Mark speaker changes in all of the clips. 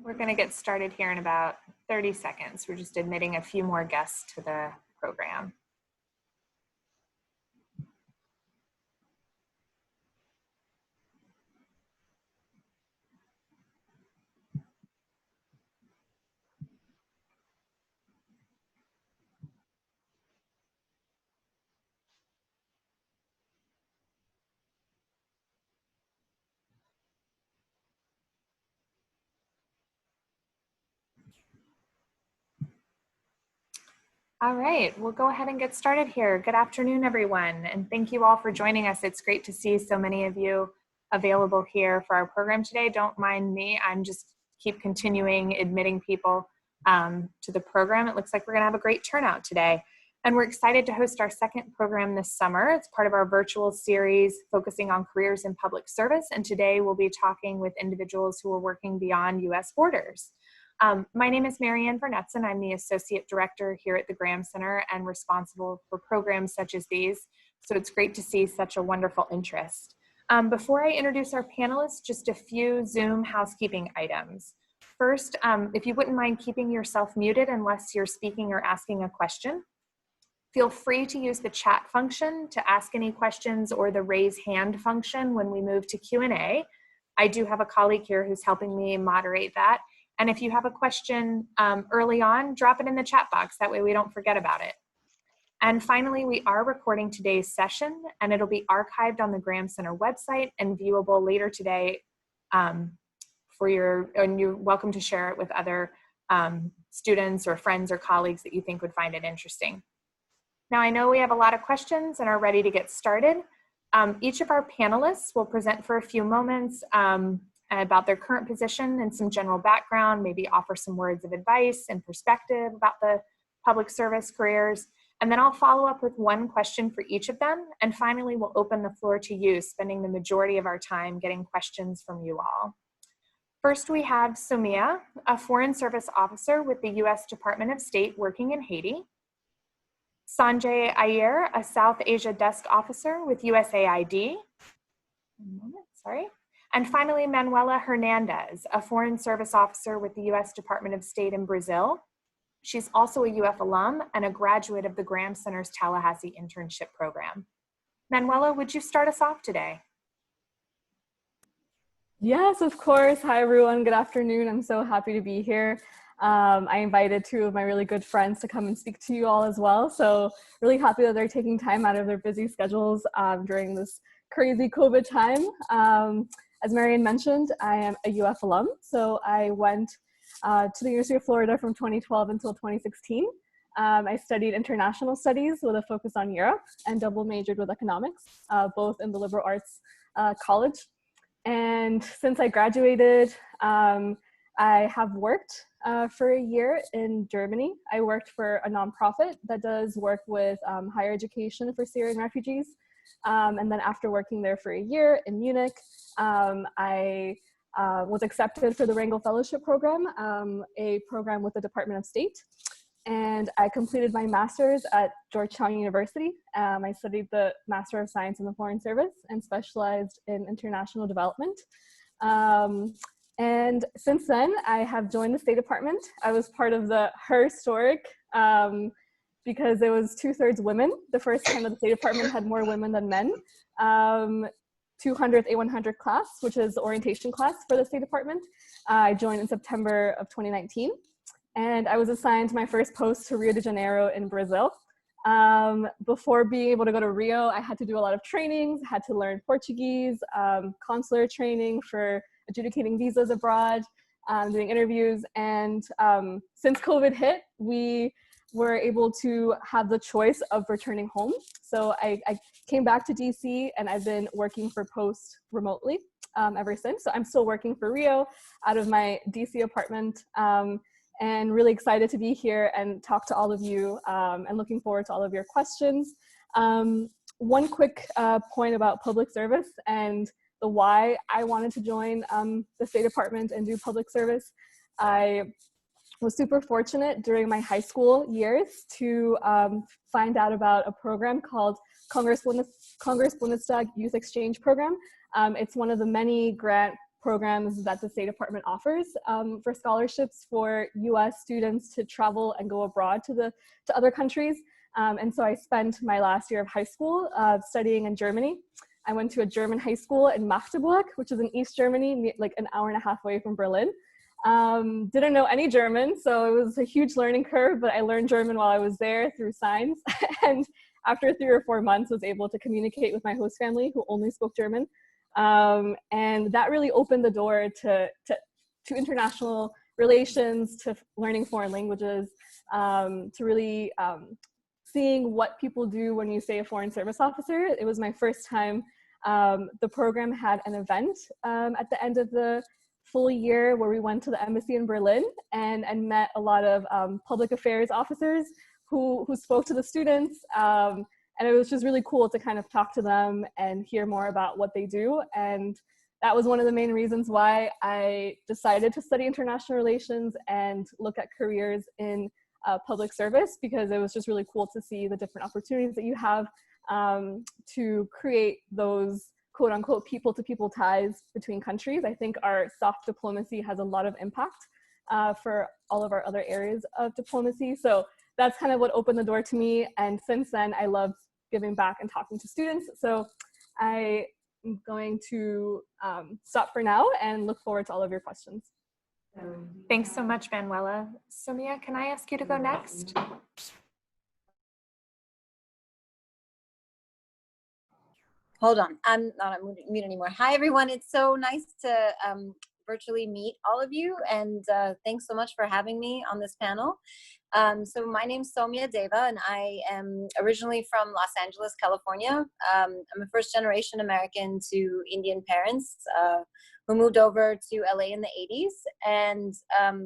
Speaker 1: We're going to get started here in about 30 seconds. We're just admitting a few more guests to the program. All right, we'll go ahead and get started here. Good afternoon, everyone, and thank you all for joining us. It's great to see so many of you available here for our program today. Don't mind me, I'm just keep continuing admitting people to the program. It looks like we're gonna have a great turnout today. And we're excited to host our second program this summer. It's part of our virtual series focusing on careers in public service. And today we'll be talking with individuals who are working beyond US borders. My name is Marianne Vernetson. I'm the Associate Director here at the Graham Center and responsible for programs such as these. So it's great to see such a wonderful interest. Before I introduce our panelists, just a few Zoom housekeeping items. First, if you wouldn't mind keeping yourself muted unless you're speaking or asking a question. Feel free to use the chat function to ask any questions or the raise hand function when we move to Q&A. I do have a colleague here who's helping me moderate that. And if you have a question early on, drop it in the chat box. That way we don't forget about it. And finally, we are recording today's session and it'll be archived on the Graham Center website and viewable later today and you're welcome to share it with other students or friends or colleagues that you think would find it interesting. Now, I know we have a lot of questions and are ready to get started. Each of our panelists will present for a few moments about their current position and some general background, maybe offer some words of advice and perspective about the public service careers. And then I'll follow up with one question for each of them. And finally, we'll open the floor to you, spending the majority of our time getting questions from you all. First, we have Soumya, a Foreign Service Officer with the US Department of State working in Haiti. Sanjay Iyer, a South Asia Desk Officer with USAID. One moment, sorry. And finally, Manuela Hernandez, a Foreign Service Officer with the US Department of State in Brazil. She's also a UF alum and a graduate of the Graham Center's Tallahassee internship program. Manuela, would you start us off today?
Speaker 2: Yes, of course. Hi, everyone. Good afternoon. I'm so happy to be here. I invited two of my really good friends to come and speak to you all as well. So really happy that they're taking time out of their busy schedules during this crazy COVID time. As Marianne mentioned, I am a UF alum. So I went to the University of Florida from 2012 until 2016. I studied international studies with a focus on Europe and double majored with economics, both in the liberal arts college. And since I graduated, I have worked for a year in Germany. I worked for a nonprofit that does work with higher education for Syrian refugees. And then after working there for a year in Munich, I was accepted for the Wrangle Fellowship program, a program with the Department of State. And I completed my master's at Georgetown University. I studied the Master of Science in the Foreign Service and specialized in international development. And since then, I have joined the State Department. I was part of the historic, because it was 2/3 women. The first time that the State Department had more women than men. 200th A100 class, which is the orientation class for the State Department. I joined in September of 2019. And I was assigned my first post to Rio de Janeiro in Brazil. Before being able to go to Rio, I had to do a lot of trainings, had to learn Portuguese, consular training for adjudicating visas abroad, doing interviews. And since COVID hit, we were able to have the choice of returning home. So I came back to DC and I've been working for Post remotely ever since. So I'm still working for Rio out of my DC apartment. And really excited to be here and talk to all of you and looking forward to all of your questions. One quick point about public service and the why I wanted to join the State Department and do public service. I was super fortunate during my high school years to find out about a program called Congress Bundestag Youth Exchange Program. It's one of the many grant programs that the State Department offers for scholarships for US students to travel and go abroad to other countries. And so I spent my last year of high school studying in Germany. I went to a German high school in Magdeburg, which is in East Germany, like an hour and a half away from Berlin. Didn't know any German, so it was a huge learning curve, but I learned German while I was there through signs. And after 3 or 4 months, was able to communicate with my host family who only spoke German. And that really opened the door to international relations, to learning foreign languages, to really seeing what people do when you say a foreign service officer. It was my first time. The program had an event at the end of the full year where we went to the embassy in Berlin and met a lot of public affairs officers who spoke to the students. And it was just really cool to kind of talk to them and hear more about what they do. And that was one of the main reasons why I decided to study international relations and look at careers in public service, because it was just really cool to see the different opportunities that you have to create those quote unquote people-to-people ties between countries. I think our soft diplomacy has a lot of impact for all of our other areas of diplomacy. So that's kind of what opened the door to me. And since then, I love giving back and talking to students. So I am going to stop for now and look forward to all of your questions.
Speaker 1: Thanks so much, Manuela. Soumya, can I ask you to go next?
Speaker 3: Hold on, I'm not on mute anymore. Hi, everyone. It's so nice to virtually meet all of you, and thanks so much for having me on this panel. So my name's Soumya Deva, and I am originally from Los Angeles, California. I'm a first-generation American to Indian parents who moved over to LA in the 80s. And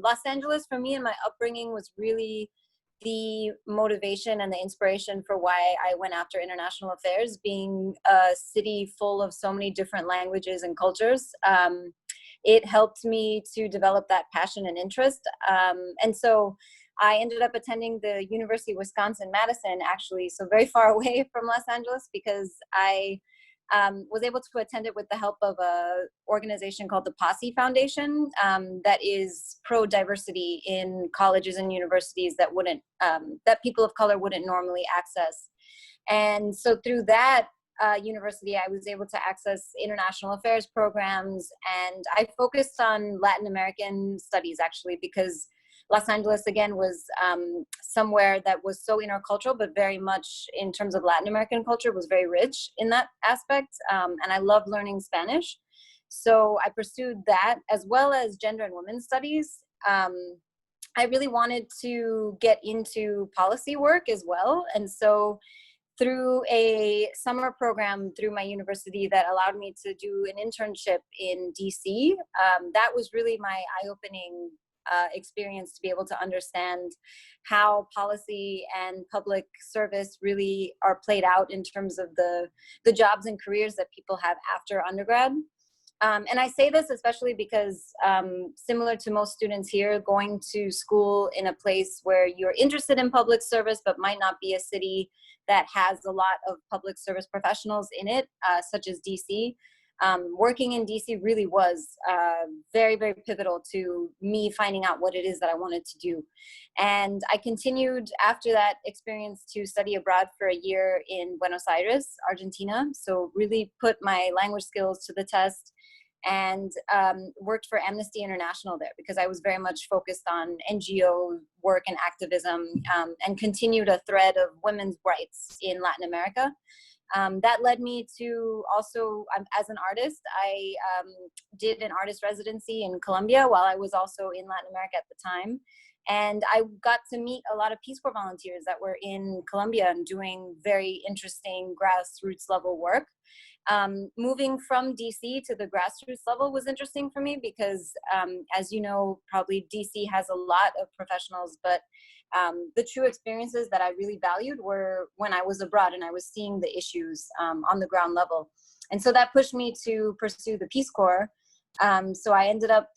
Speaker 3: Los Angeles, for me and my upbringing, was really the motivation and the inspiration for why I went after international affairs, being a city full of so many different languages and cultures. It helped me to develop that passion and interest. And so I ended up attending the University of Wisconsin-Madison, actually, so very far away from Los Angeles, because I was able to attend it with the help of an organization called the Posse Foundation that is pro-diversity in colleges and universities that that people of color wouldn't normally access. And so through that university, I was able to access international affairs programs, and I focused on Latin American studies, actually, because Los Angeles, again, was somewhere that was so intercultural, but very much in terms of Latin American culture was very rich in that aspect. And I loved learning Spanish. So I pursued that, as well as gender and women's studies. I really wanted to get into policy work as well. And so through a summer program through my university that allowed me to do an internship in DC, that was really my eye-opening experience to be able to understand how policy and public service really are played out in terms of the jobs and careers that people have after undergrad. And I say this especially because similar to most students here, going to school in a place where you're interested in public service but might not be a city that has a lot of public service professionals in it, such as DC, working in DC really was very, very pivotal to me finding out what it is that I wanted to do. And I continued after that experience to study abroad for a year in Buenos Aires, Argentina. So really put my language skills to the test, and worked for Amnesty International there because I was very much focused on NGO work and activism, and continued a thread of women's rights in Latin America. That led me to also, as an artist, I did an artist residency in Colombia while I was also in Latin America at the time. And I got to meet a lot of Peace Corps volunteers that were in Colombia and doing very interesting grassroots level work. Moving from DC to the grassroots level was interesting for me because, as you know, probably DC has a lot of professionals, but the true experiences that I really valued were when I was abroad and I was seeing the issues on the ground level. And so that pushed me to pursue the Peace Corps. So I ended up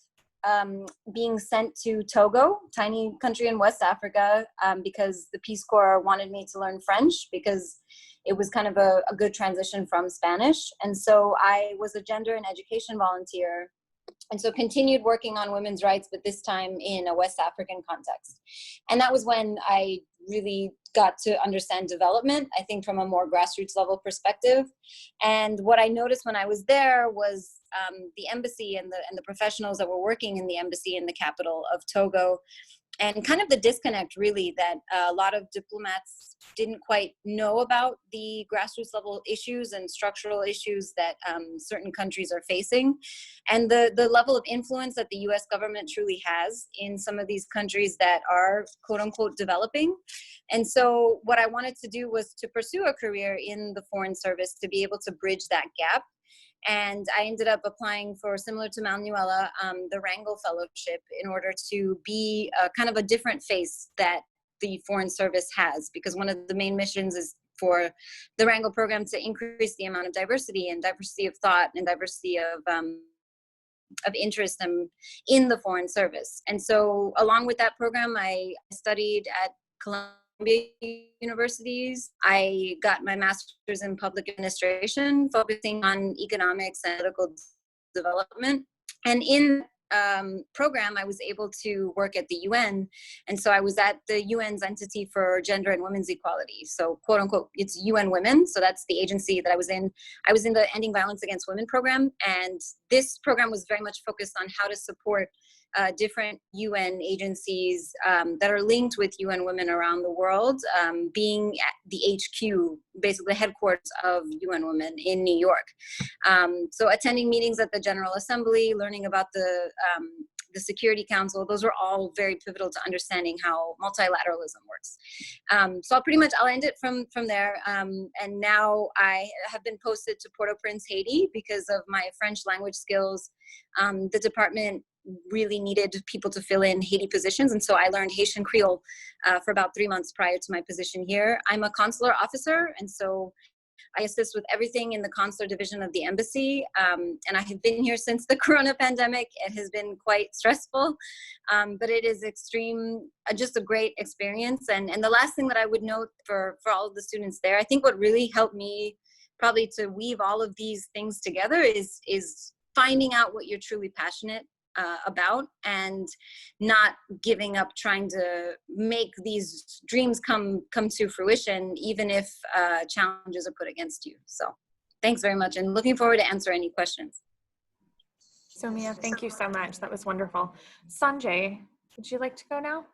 Speaker 3: being sent to Togo, tiny country in West Africa, because the Peace Corps wanted me to learn French because it was kind of a good transition from Spanish. And so I was a gender and education volunteer, and so continued working on women's rights, but this time in a West African context. And that was when I really got to understand development, I think from a more grassroots level perspective. And what I noticed when I was there was the embassy and the professionals that were working in the embassy in the capital of Togo, and kind of the disconnect really that a lot of diplomats didn't quite know about the grassroots level issues and structural issues that certain countries are facing, and the level of influence that the US government truly has in some of these countries that are quote unquote developing. And so what I wanted to do was to pursue a career in the Foreign Service to be able to bridge that gap. And I ended up applying for, similar to Manuela, the Wrangle Fellowship in order to be kind of a different face that the Foreign Service has, because one of the main missions is for the Wrangle program to increase the amount of diversity and diversity of thought and diversity of interest in the Foreign Service. And so along with that program, I studied at Columbia universities. I got my master's in public administration, focusing on economics and political development. And in program, I was able to work at the UN. And so I was at the UN's entity for gender and women's equality. So quote unquote, it's UN Women. So that's the agency that I was in. I was in the Ending Violence Against Women program. And this program was very much focused on how to support different UN agencies that are linked with UN Women around the world, being at the HQ, basically the headquarters of UN Women in New York. So attending meetings at the General Assembly, learning about the Security Council, those are all very pivotal to understanding how multilateralism works. So I'll end it from there. And now I have been posted to Port-au-Prince, Haiti, because of my French language skills. The department really needed people to fill in Haiti positions. And so I learned Haitian Creole for about 3 months prior to my position here. I'm a consular officer, and so I assist with everything in the consular division of the embassy. And I have been here since the Corona pandemic. It has been quite stressful, but it is just a great experience. And the last thing that I would note for all of the students there, I think what really helped me probably to weave all of these things together is finding out what you're truly passionate about, and not giving up trying to make these dreams come to fruition, even if challenges are put against you. So thanks very much, and looking forward to answer any questions.
Speaker 1: Somia, thank you so much. That was wonderful. Sanjay, would you like to go now?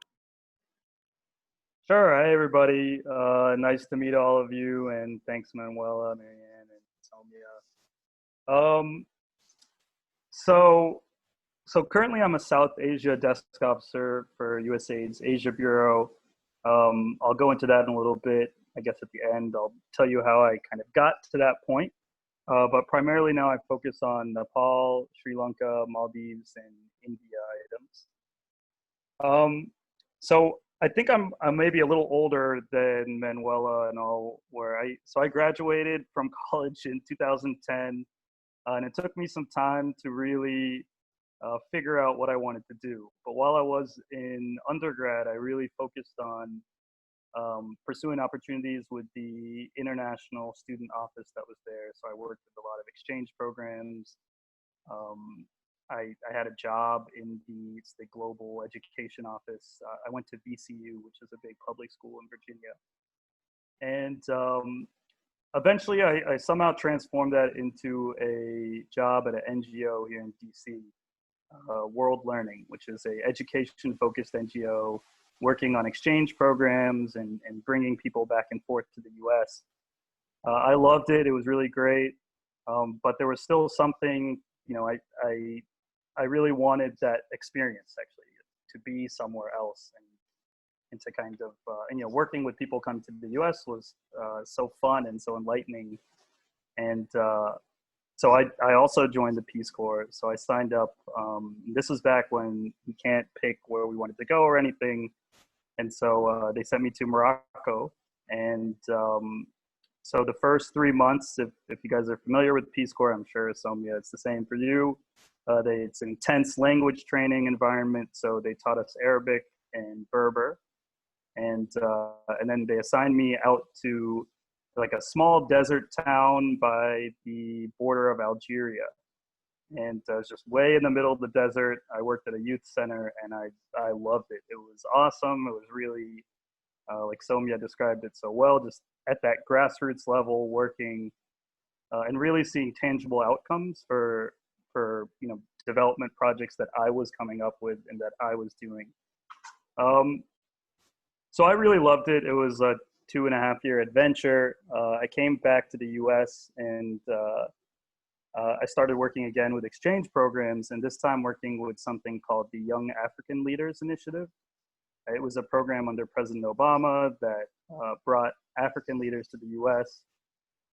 Speaker 4: Sure. Hi, everybody. Nice to meet all of you, and thanks, Manuela, Marianne, and Somia. So currently I'm a South Asia desk officer for Usaid's Asia Bureau. I'll go into that in a little bit. I guess at the end, I'll tell you how I kind of got to that point. But primarily now I focus on Nepal, Sri Lanka, Maldives, and India items. So I think I'm maybe a little older than Manuela and all, so I graduated from college in 2010, and it took me some time to really figure out what I wanted to do. But while I was in undergrad, I really focused on pursuing opportunities with the international student office that was there. So I worked with a lot of exchange programs. I had a job in the global education office. I went to VCU, which is a big public school in Virginia. And eventually I somehow transformed that into a job at an NGO here in DC. World Learning, which is a education-focused NGO working on exchange programs and bringing people back and forth to the US. I loved it. It was really great. But there was still something, I really wanted that experience, actually, to be somewhere else and to kind of, working with people coming to the US was so fun and so enlightening. And so I also joined the Peace Corps. So I signed up. This was back when you can't pick where we wanted to go or anything. And so they sent me to Morocco. And so the first 3 months, if you guys are familiar with Peace Corps, I'm sure, Somia, it's the same for you. It's an intense language training environment, so they taught us Arabic and Berber, and then they assigned me out to like a small desert town by the border of Algeria, and I was just way in the middle of the desert. I worked at a youth center, and I loved it. It was awesome. It was really like Somia described it so well, just at that grassroots level, working and really seeing tangible outcomes for development projects that I was coming up with and that I was doing. So I really loved it. It was a 2.5-year adventure. I came back to the U.S. and I started working again with exchange programs, and this time working with something called the Young African Leaders Initiative. It was a program under President Obama that brought African leaders to the U.S.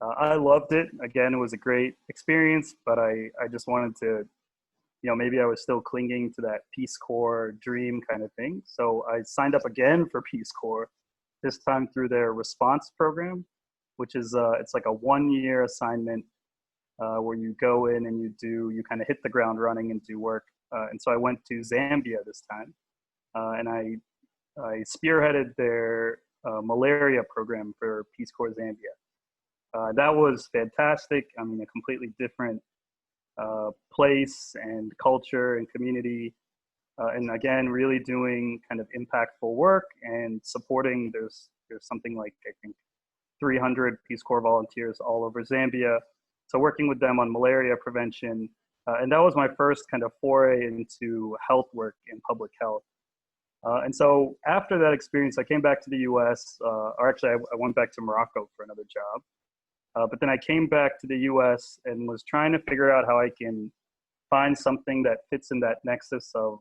Speaker 4: I loved it. Again, it was a great experience, but I just wanted to, maybe I was still clinging to that Peace Corps dream kind of thing. So I signed up again for Peace Corps, this time through their response program, which is, it's like a 1-year assignment where you go in and you kind of hit the ground running and do work. And so I went to Zambia this time, and I spearheaded their malaria program for Peace Corps Zambia. That was fantastic. I mean, a completely different place and culture and community. And again, really doing kind of impactful work and supporting, there's something like, I think, 300 Peace Corps volunteers all over Zambia. So working with them on malaria prevention. And that was my first kind of foray into health work in public health. And so after that experience, I came back to the US, or actually I went back to Morocco for another job. But then I came back to the US and was trying to figure out how I can find something that fits in that nexus of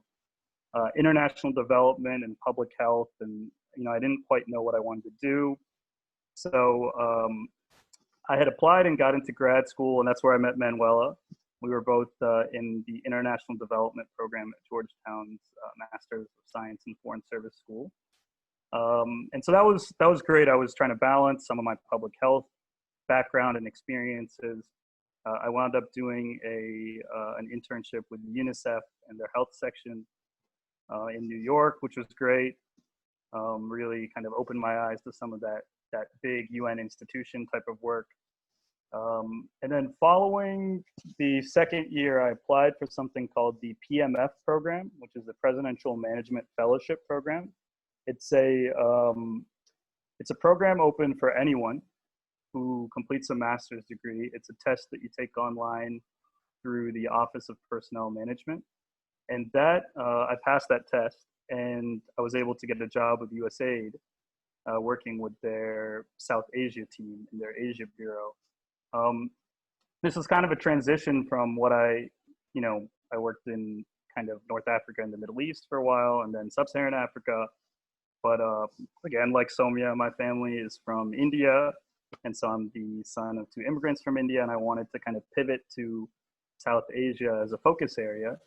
Speaker 4: international development and public health. And, I didn't quite know what I wanted to do. So I had applied and got into grad school, and that's where I met Manuela. We were both in the International Development Program at Georgetown's Master's of Science in Foreign Service School. And so that was great. I was trying to balance some of my public health background and experiences. I wound up doing an internship with UNICEF and their health section in New York, which was great. Really kind of opened my eyes to some of that big UN institution type of work. And then following the second year, I applied for something called the PMF program, which is the Presidential Management Fellowship program. It's a program open for anyone who completes a master's degree. It's a test that you take online through the Office of Personnel Management. And that, I passed that test, and I was able to get a job with Usaid, working with their South Asia team in their Asia Bureau. This was kind of a transition from what I worked in kind of North Africa and the Middle East for a while, and then Sub-Saharan Africa. But again, like Somia, my family is from India. And so I'm the son of 2 immigrants from India, and I wanted to kind of pivot to South Asia as a focus area.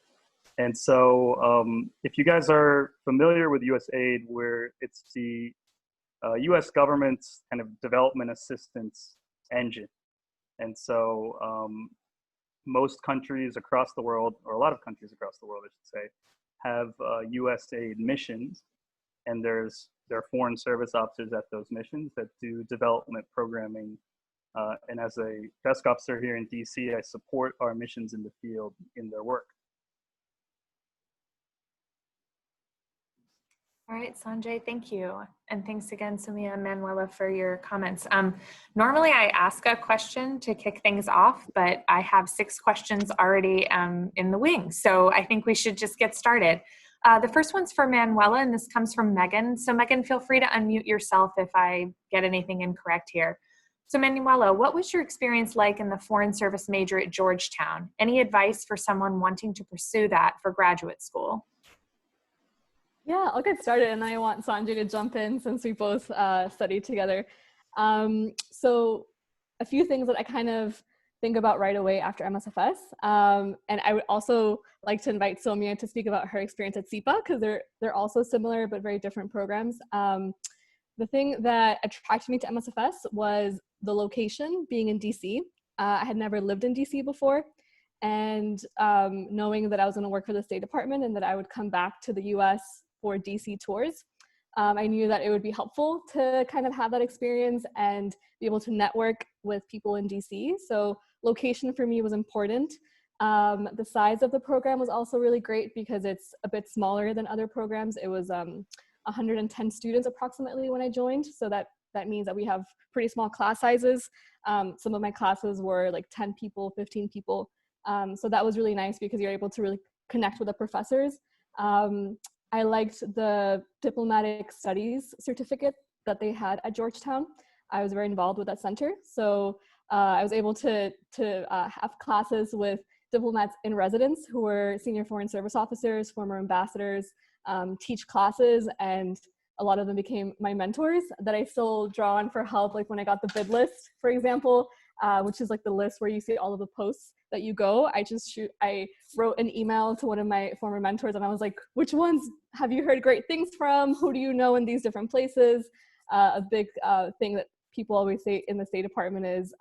Speaker 4: And so if you guys are familiar with USAID, where it's the US government's kind of development assistance engine. And so most countries across the world, or a lot of countries across the world, I should say, have USAID missions. And there are foreign service officers at those missions that do development programming. And as a desk officer here in DC, I support our missions in the field in their work.
Speaker 1: All right, Sanjay, thank you. And thanks again, Somia and Manuela, for your comments. Normally I ask a question to kick things off, but I have 6 questions already in the wings. So I think we should just get started. The first one's for Manuela, and this comes from Megan. So Megan, feel free to unmute yourself if I get anything incorrect here. So Manuela, what was your experience like in the Foreign Service major at Georgetown? Any advice for someone wanting to pursue that for graduate school?
Speaker 2: Yeah, I'll get started, and I want Sanjay to jump in since we both studied together. So a few things that I kind of think about right away after MSFS. And I would also like to invite Somia to speak about her experience at SIPA, because they're also similar but very different programs. The thing that attracted me to MSFS was the location, being in DC. I had never lived in DC before, And knowing that I was going to work for the State Department and that I would come back to the US for DC tours, I knew that it would be helpful to kind of have that experience and be able to network with people in DC. So location for me was important. The size of the program was also really great because it's a bit smaller than other programs. It was 110 students approximately when I joined. So that means that we have pretty small class sizes. Some of my classes were like 10 people, 15 people. So that was really nice because you're able to really connect with the professors. I liked the diplomatic studies certificate that they had at Georgetown. I was very involved with that center. So I was able to have classes with diplomats in residence who were senior foreign service officers, former ambassadors, teach classes, and a lot of them became my mentors that I still draw on for help. Like when I got the bid list, for example, which is like the list where you see all of the posts that you go, I wrote an email to one of my former mentors and I was like, which ones have you heard great things from? Who do you know in these different places? A big thing that people always say in the State Department is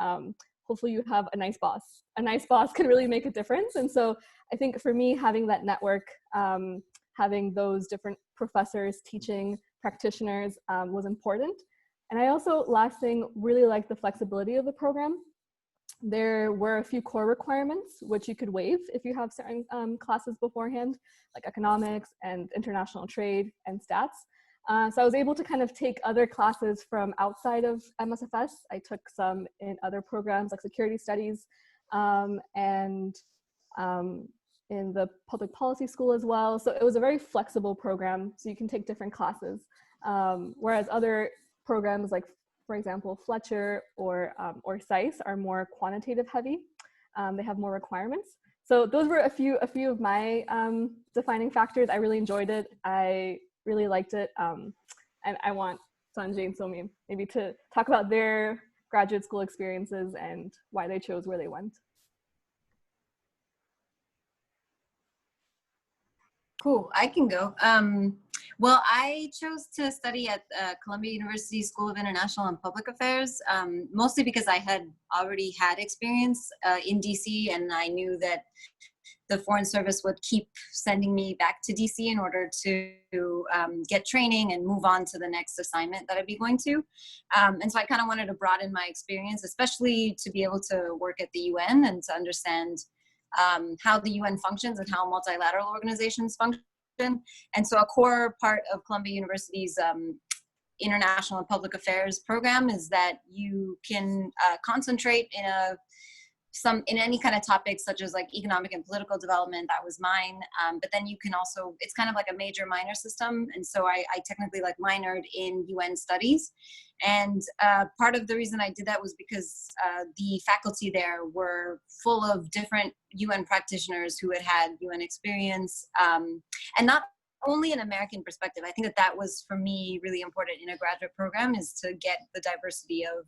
Speaker 2: hopefully you have a nice boss. A nice boss can really make a difference. And so I think for me, having that network, having those different professors, teaching practitioners was important. And I also, last thing, really liked the flexibility of the program. There were a few core requirements which you could waive if you have certain classes beforehand, like economics and international trade and stats. So I was able to kind of take other classes from outside of MSFS. I took some in other programs like security studies and in the public policy school as well. So it was a very flexible program, so you can take different classes. Whereas other programs like, for example, Fletcher or SICE are more quantitative heavy. They have more requirements. So those were a few of my defining factors. I really enjoyed it. I really liked it. And I want Sanjay and Somi maybe to talk about their graduate school experiences and why they chose where they went.
Speaker 3: Cool, I can go. Well, I chose to study at Columbia University School of International and Public Affairs, mostly because I had already had experience in DC, and I knew that the Foreign Service would keep sending me back to DC in order to get training and move on to the next assignment that I'd be going to. And so I kind of wanted to broaden my experience, especially to be able to work at the UN and to understand how the UN functions and how multilateral organizations function. And so a core part of Columbia University's International and Public Affairs program is that you can concentrate in any kind of topics such as like economic and political development. That was mine. But then you can also, it's kind of like a major minor system. And so I technically like minored in UN studies. And part of the reason I did that was because the faculty there were full of different UN practitioners who had UN experience, and not only an American perspective. I think that was, for me, really important in a graduate program, is to get the diversity of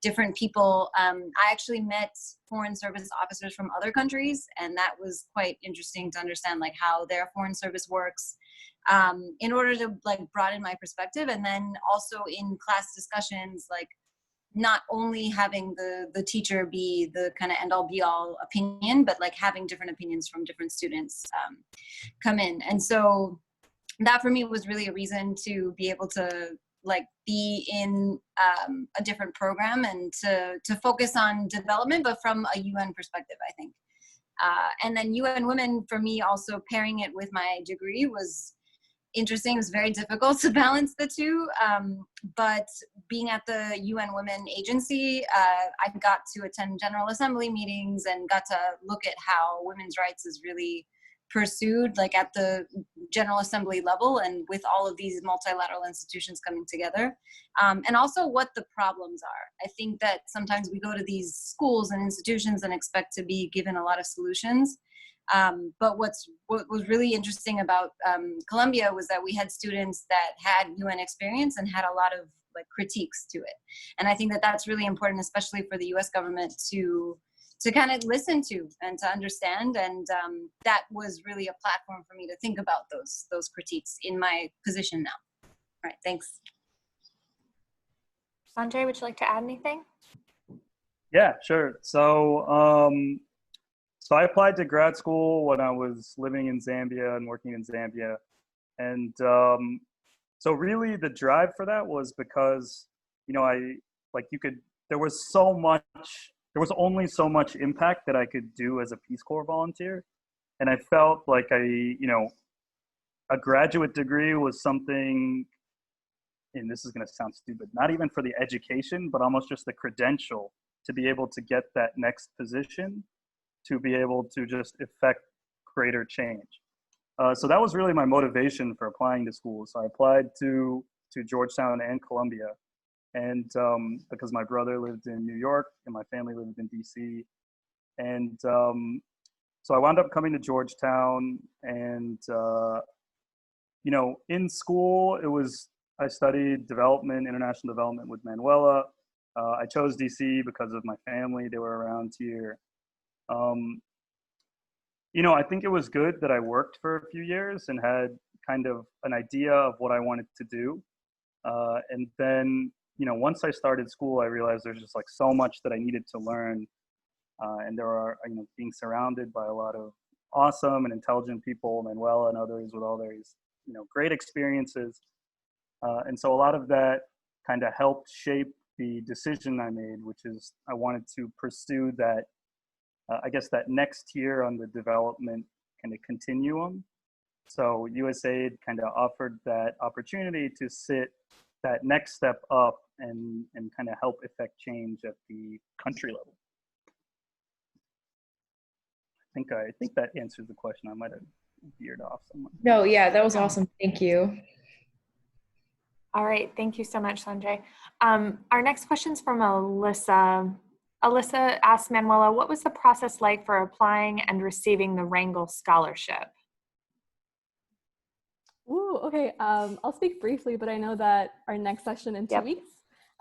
Speaker 3: different people. I actually met foreign service officers from other countries, and that was quite interesting to understand like how their foreign service works, in order to like broaden my perspective. And then also in class discussions, like not only having the teacher be the kind of end all be all opinion, but like having different opinions from different students come in. And so that for me was really a reason to be able to like be in a different program and to focus on development, but from a UN perspective, I think. And then UN Women, for me, also pairing it with my degree was interesting. It was very difficult to balance the two. But being at the UN Women Agency, I got to attend General Assembly meetings and got to look at how women's rights is really pursued like at the General Assembly level and with all of these multilateral institutions coming together, and also what the problems are. I think that sometimes we go to these schools and institutions and expect to be given a lot of solutions, but what was really interesting about Columbia was that we had students that had UN experience and had a lot of like critiques to it. And I think that that's really important, especially for the US government to kind of listen to and to understand. And that was really a platform for me to think about those critiques in my position now. All right, thanks.
Speaker 1: Sanjay, would you like to add anything?
Speaker 4: Yeah, sure. So So I applied to grad school when I was living in Zambia and working in Zambia. And so really the drive for that was because, you know, there was only so much impact that I could do as a Peace Corps volunteer. And I felt like a graduate degree was something, and this is going to sound stupid, not even for the education, but almost just the credential to be able to get that next position, to be able to just effect greater change. So that was really my motivation for applying to school. So I applied to Georgetown and Columbia. And because my brother lived in New York and my family lived in DC. And so I wound up coming to Georgetown, and, you know, in school, I studied international development with Manuela. I chose DC because of my family. They were around here. You know, I think it was good that I worked for a few years and had kind of an idea of what I wanted to do. And then, you know, once I started school, I realized there's just like so much that I needed to learn. And there are, you know, being surrounded by a lot of awesome and intelligent people, Manuela and others with all these, you know, great experiences. And so a lot of that kind of helped shape the decision I made, which is I wanted to pursue that, I guess, that next tier on the development kind of continuum. So USAID kind of offered that opportunity to sit that next step up and kind of help effect change at the country level. I think that answers the question. I might have veered off someone.
Speaker 5: No, yeah, that was awesome. Thank you.
Speaker 1: All right, thank you so much, Sanjay. Our next question is from Alyssa. Alyssa asked Manuela, what was the process like for applying and receiving the Wrangle Scholarship?
Speaker 2: Ooh, okay. I'll speak briefly, but I know that our next session in 2 weeks,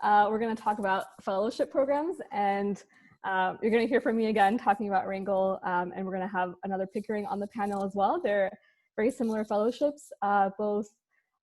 Speaker 2: we're going to talk about fellowship programs, and you're going to hear from me again talking about Wrangle, and we're going to have another Pickering on the panel as well. They're very similar fellowships. Both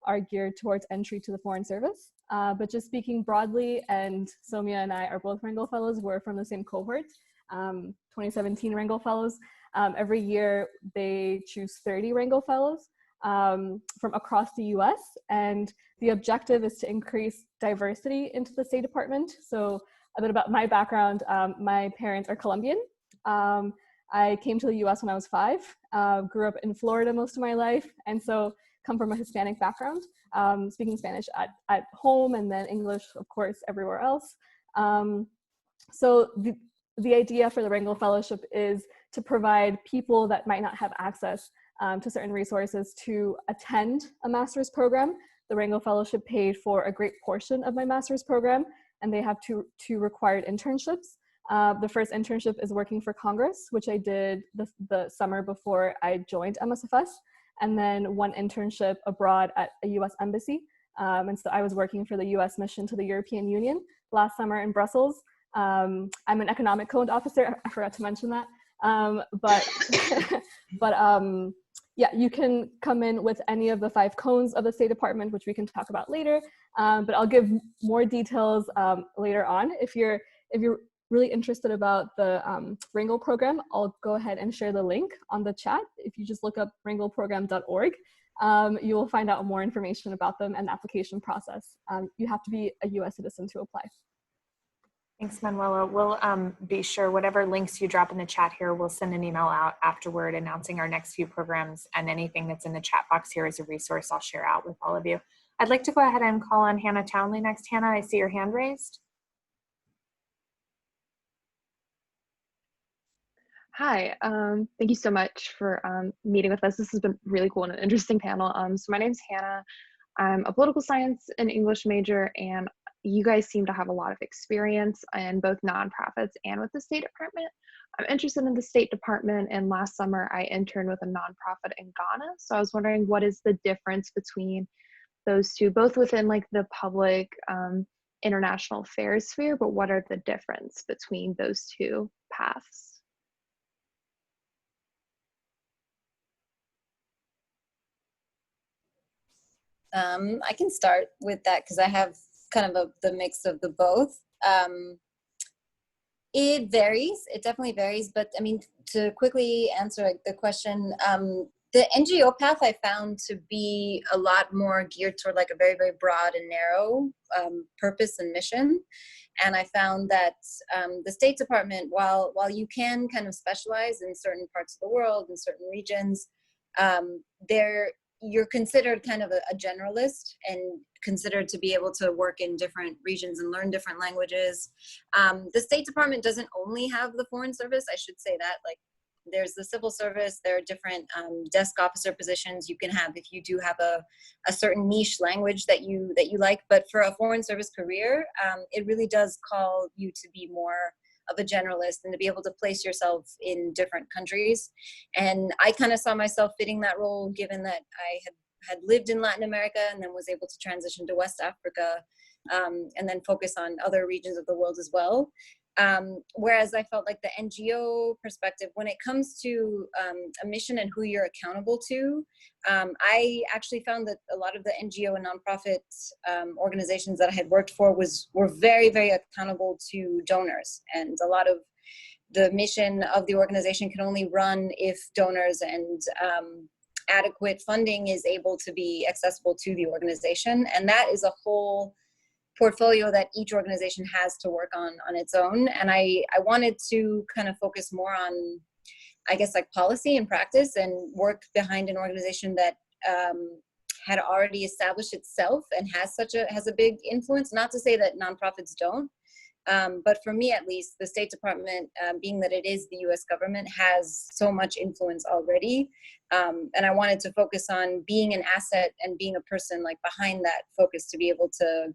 Speaker 2: are geared towards entry to the Foreign Service. But just speaking broadly, and Somia and I are both Wrangle Fellows. We're from the same cohort, 2017 Wrangle Fellows. Every year they choose 30 Wrangle Fellows from across the US. And the objective is to increase diversity into the State Department. So a bit about my background, my parents are Colombian. I came to the US when I was 5, grew up in Florida most of my life, and so come from a Hispanic background, speaking Spanish at home and then English, of course, everywhere else. So the idea for the Wrangle Fellowship is to provide people that might not have access to certain resources to attend a master's program. The Wrangle Fellowship paid for a great portion of my master's program, and they have two required internships. The first internship is working for Congress, which I did the summer before I joined MSFS, and then one internship abroad at a US embassy. And so I was working for the US mission to the European Union last summer in Brussels. I'm an economic code officer, I forgot to mention that. Yeah, you can come in with any of the 5 cones of the State Department, which we can talk about later. But I'll give more details later on. If you're really interested about the Wrangle program, I'll go ahead and share the link on the chat. If you just look up wrangleprogram.org, you will find out more information about them and the application process. You have to be a US citizen to apply.
Speaker 1: Thanks, Manuela. We'll be sure whatever links you drop in the chat here, we'll send an email out afterward announcing our next few programs, and anything that's in the chat box here as a resource I'll share out with all of you. I'd like to go ahead and call on Hannah Townley next. Hannah, I see your hand raised.
Speaker 6: Hi, thank you so much for meeting with us. This has been really cool and an interesting panel. So my name's Hannah. I'm a political science and English major, and you guys seem to have a lot of experience in both nonprofits and with the State Department. I'm interested in the State Department, and last summer I interned with a nonprofit in Ghana. So I was wondering, what is the difference between those two, both within like the public international affairs sphere, but what are the difference between those two paths?
Speaker 3: I can start with that because I have kind of the mix of the both. It varies. It definitely varies. But I mean, to quickly answer the question, the NGO path I found to be a lot more geared toward like a very, very broad and narrow purpose and mission. And I found that the State Department, while you can kind of specialize in certain parts of the world, in certain regions, you're considered kind of a generalist and considered to be able to work in different regions and learn different languages. The State Department doesn't only have the Foreign Service, I should say that. Like, there's the civil service, there are different desk officer positions you can have if you do have a certain niche language that you like. But for a foreign service career, it really does call you to be more of a generalist and to be able to place yourself in different countries. And I kind of saw myself fitting that role, given that I had lived in Latin America and then was able to transition to West Africa, and then focus on other regions of the world as well. Whereas I felt like the NGO perspective, when it comes to a mission and who you're accountable to, I actually found that a lot of the NGO and nonprofit organizations that I had worked for were very, very accountable to donors. And a lot of the mission of the organization can only run if donors and adequate funding is able to be accessible to the organization. And that is a whole portfolio that each organization has to work on its own. And I wanted to kind of focus more on, I guess, like policy and practice, and work behind an organization that had already established itself and has a big influence. Not to say that nonprofits don't, but for me at least, the State Department, being that it is the US government, has so much influence already. And I wanted to focus on being an asset and being a person like behind that focus to be able to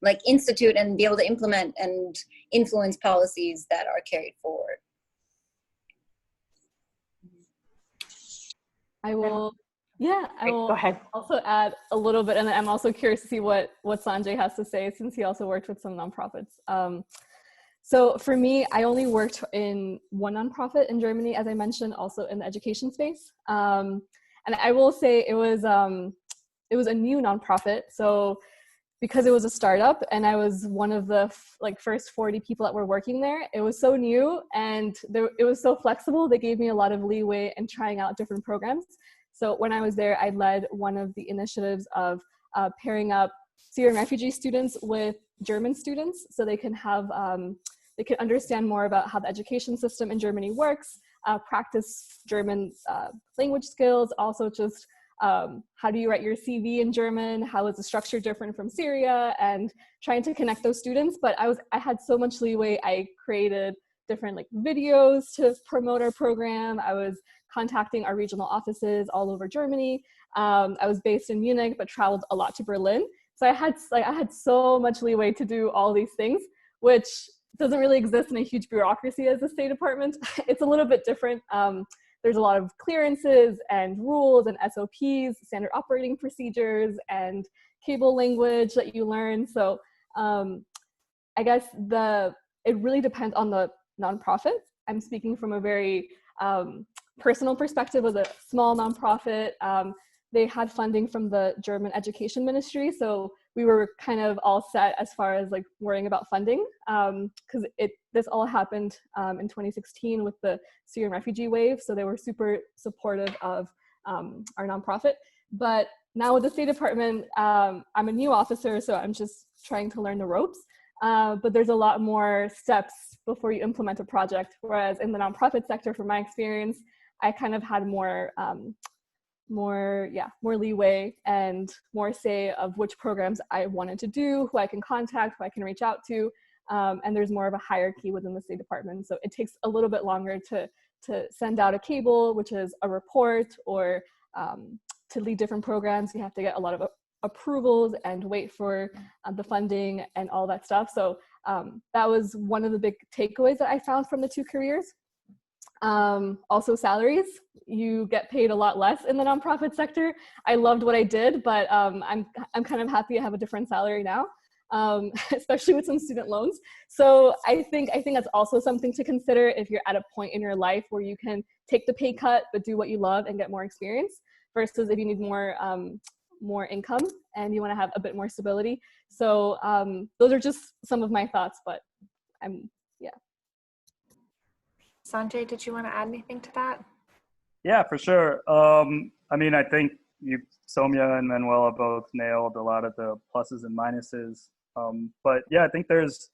Speaker 3: like institute and be able to implement and influence policies that are carried forward.
Speaker 2: I will
Speaker 1: Go ahead.
Speaker 2: also add a little bit, and I'm also curious to see what Sanjay has to say, since he also worked with some nonprofits. So for me, I only worked in one nonprofit in Germany, as I mentioned, also in the education space. And I will say it was a new nonprofit. So because it was a startup and I was one of the first 40 people that were working there, it was so new and it was so flexible. They gave me a lot of leeway in trying out different programs. So when I was there, I led one of the initiatives of pairing up Syrian refugee students with German students, so they can have they can understand more about how the education system in Germany works, practice German language skills, also just how do you write your CV in German? How is the structure different from Syria? And trying to connect those students. But I had so much leeway. I created different videos to promote our program. I was contacting our regional offices all over Germany. I was based in Munich, but traveled a lot to Berlin. So I had so much leeway to do all these things, which doesn't really exist in a huge bureaucracy as a State Department. It's a little bit different. There's a lot of clearances and rules and SOPs, standard operating procedures, and cable language that you learn. So I guess it really depends on the nonprofit. I'm speaking from a very personal perspective. As a small nonprofit, they had funding from the German Education Ministry, so we were kind of all set as far as worrying about funding, because this all happened in 2016 with the Syrian refugee wave, so they were super supportive of our nonprofit. But now with the State Department, I'm a new officer, so I'm just trying to learn the ropes. But there's a lot more steps before you implement a project, whereas in the nonprofit sector, from my experience, I kind of had more leeway and more say of which programs I wanted to do, who I can contact, who I can reach out to, and there's more of a hierarchy within the State Department. So it takes a little bit longer to send out a cable, which is a report, or to lead different programs. You have to get a lot of approvals and wait for the funding and all that stuff. So that was one of the big takeaways that I found from the two careers. Also salaries, you get paid a lot less in the nonprofit sector. I loved what I did, but I'm kind of happy I have a different salary now, especially with some student loans. So I think that's also something to consider if you're at a point in your life where you can take the pay cut but do what you love and get more experience, versus if you need more income and you want to have a bit more stability. So those are just some of my thoughts, but
Speaker 1: Sanjay, did you want to add anything to that?
Speaker 4: Yeah, for sure. I mean, I think Soumya and Manuela both nailed a lot of the pluses and minuses. But yeah, I think there's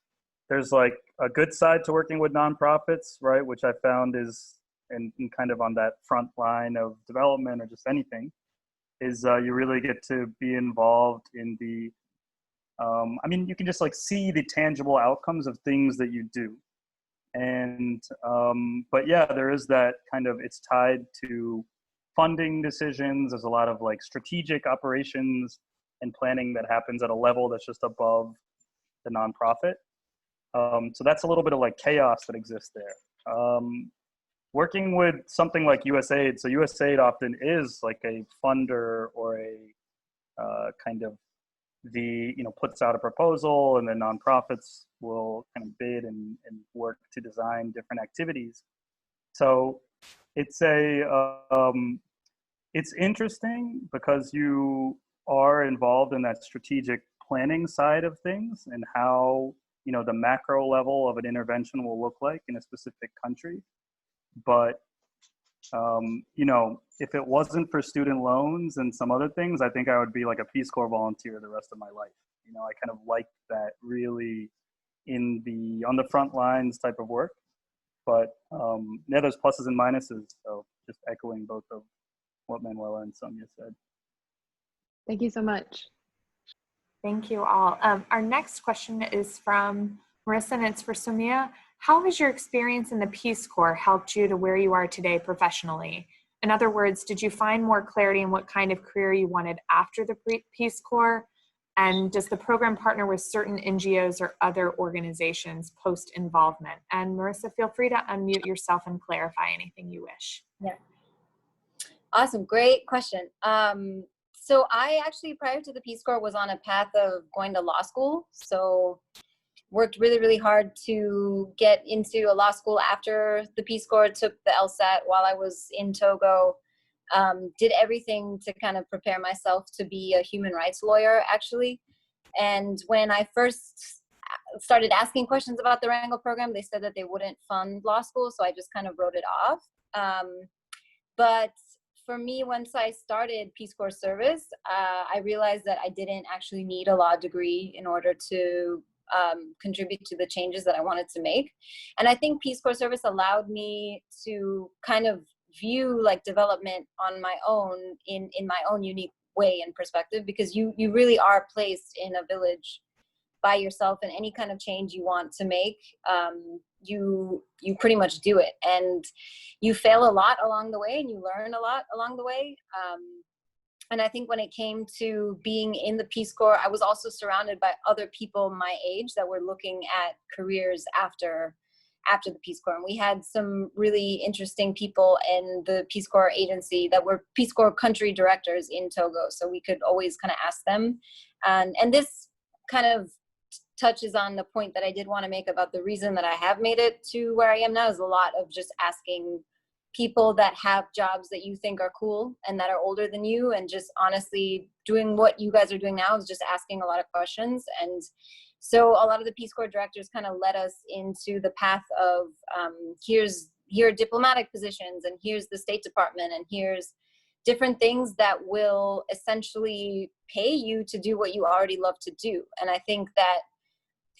Speaker 4: like a good side to working with nonprofits, right? Which I found is, and kind of on that front line of development or just anything, is you really get to be involved in the, I mean, you can just like see the tangible outcomes of things that you do. And, but yeah, there is that kind of, it's tied to funding decisions. There's a lot of like strategic operations and planning that happens at a level that's just above the nonprofit. So that's a little bit of like chaos that exists there. Working with something like Usaid, so Usaid often is like a funder or a kind of puts out a proposal, and then nonprofits will kind of bid and work to design different activities. So it's it's interesting because you are involved in that strategic planning side of things and how, the macro level of an intervention will look like in a specific country. But, if it wasn't for student loans and some other things, I think I would be like a Peace Corps volunteer the rest of my life. I kind of like that really on the front lines type of work. But yeah, there's pluses and minuses. So just echoing both of what Manuela and Soumya said.
Speaker 6: Thank you so much.
Speaker 1: Thank you all. Our next question is from Marissa, and it's for Soumya. How has your experience in the Peace Corps helped you to where you are today professionally? In other words, did you find more clarity in what kind of career you wanted after the Peace Corps? And does the program partner with certain NGOs or other organizations post-involvement? And Marissa, feel free to unmute yourself and clarify anything you wish.
Speaker 3: Yeah. Awesome. Great question. So I actually, prior to the Peace Corps, was on a path of going to law school. So worked really, really hard to get into a law school after the Peace Corps, took the LSAT while I was in Togo, did everything to kind of prepare myself to be a human rights lawyer, actually. And when I first started asking questions about the Wrangle program, they said that they wouldn't fund law school, so I just kind of wrote it off. But for me, once I started Peace Corps service, I realized that I didn't actually need a law degree in order to contribute to the changes that I wanted to make. And I think Peace Corps service allowed me to kind of view like development on my own in my own unique way and perspective, because you really are placed in a village by yourself, and any kind of change you want to make, you pretty much do it, and you fail a lot along the way and you learn a lot along the way. And I think when it came to being in the Peace Corps, I was also surrounded by other people my age that were looking at careers after the Peace Corps. And we had some really interesting people in the Peace Corps agency that were Peace Corps country directors in Togo. So we could always kind of ask them. And this kind of touches on the point that I did want to make about the reason that I have made it to where I am now, is a lot of just asking people that have jobs that you think are cool and that are older than you, and just honestly doing what you guys are doing now is just asking a lot of questions. And so a lot of the Peace Corps directors kind of led us into the path of here are diplomatic positions, and here's the State Department, and here's different things that will essentially pay you to do what you already love to do. And I think that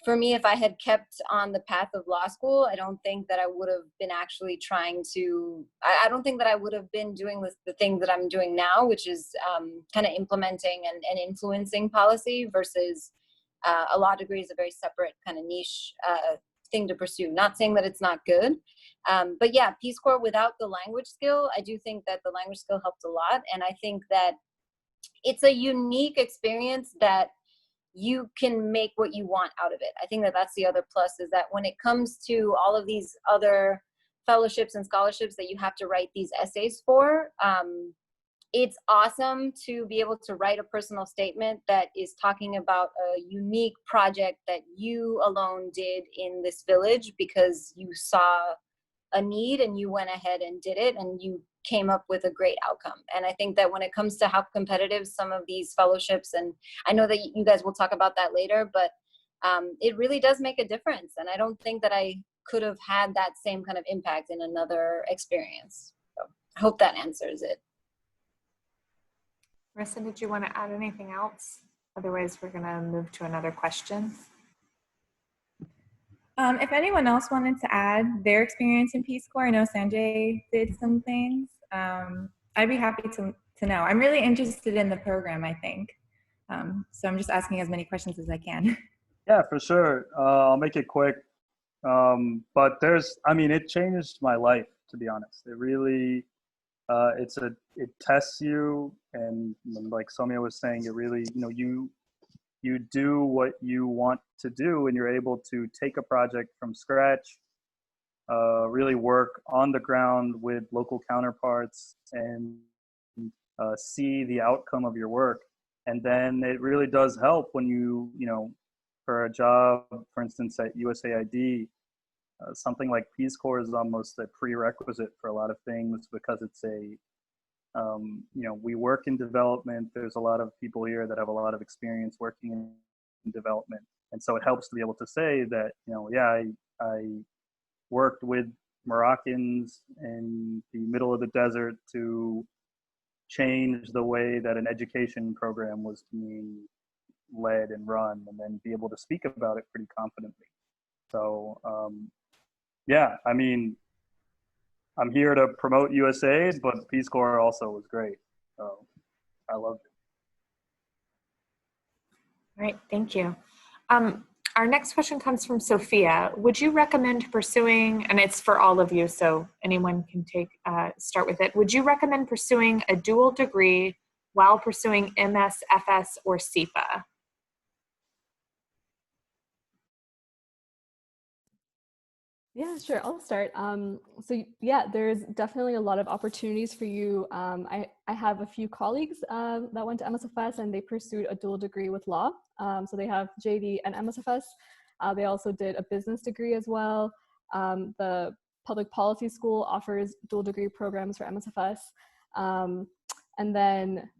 Speaker 3: for me, if I had kept on the path of law school, I don't think that I would have been actually trying to, I don't think that I would have been doing the thing that I'm doing now, which is kind of implementing and influencing policy, versus a law degree is a very separate kind of niche thing to pursue. Not saying that it's not good, but yeah, Peace Corps without the language skill, I do think that the language skill helped a lot. And I think that it's a unique experience that you can make what you want out of it. I think that that's the other plus, is that when it comes to all of these other fellowships and scholarships that you have to write these essays for, it's awesome to be able to write a personal statement that is talking about a unique project that you alone did in this village because you saw a need and you went ahead and did it, and you came up with a great outcome. And I think that when it comes to how competitive some of these fellowships, and I know that you guys will talk about that later, but it really does make a difference. And I don't think that I could have had that same kind of impact in another experience. So I hope that answers it.
Speaker 1: Marissa, did you want to add anything else? Otherwise, we're going to move to another question.
Speaker 7: If anyone else wanted to add their experience in Peace Corps, I know Sanjay did some things. I'd be happy to know. I'm really interested in the program, I think. So I'm just asking as many questions as I can.
Speaker 4: Yeah, for sure. I'll make it quick. But it changed my life, to be honest. It really, it tests you, and like Soumya was saying, it really, you do what you want to do, and you're able to take a project from scratch, really work on the ground with local counterparts, and see the outcome of your work. And then it really does help when for a job, for instance, at USAID, something like Peace Corps is almost a prerequisite for a lot of things, because it's we work in development. There's a lot of people here that have a lot of experience working in development. And so it helps to be able to say that, I worked with Moroccans in the middle of the desert to change the way that an education program was being led and run, and then be able to speak about it pretty confidently. So, I'm here to promote USAID, but Peace Corps also was great. So I loved it.
Speaker 1: All right, thank you. Our next question comes from Sophia. Would you recommend pursuing, and it's for all of you, so anyone can start with it. Would you recommend pursuing a dual degree while pursuing MSFS or SEPA?
Speaker 2: Yeah, sure. I'll start. So yeah, there's definitely a lot of opportunities for you. I have a few colleagues that went to MSFS and they pursued a dual degree with law. So they have JD and MSFS. They also did a business degree as well. The public policy school offers dual degree programs for MSFS. And then